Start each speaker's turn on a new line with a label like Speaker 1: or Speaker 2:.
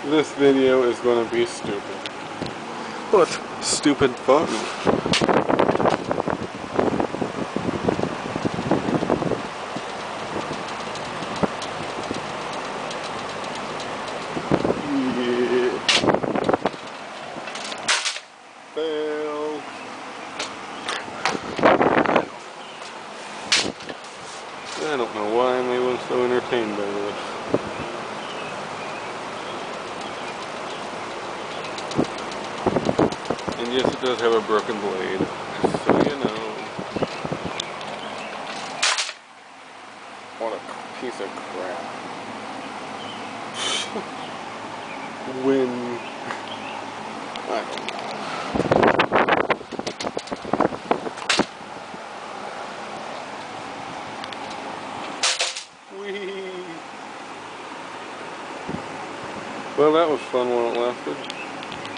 Speaker 1: This video is going to be stupid. But stupid fun. Yeah. Fail. I don't know why anyone was so entertained by this. And yes, it does have a broken blade, just so you know. What a piece of crap. When... I don't know. Whee! Well, that was fun while it lasted.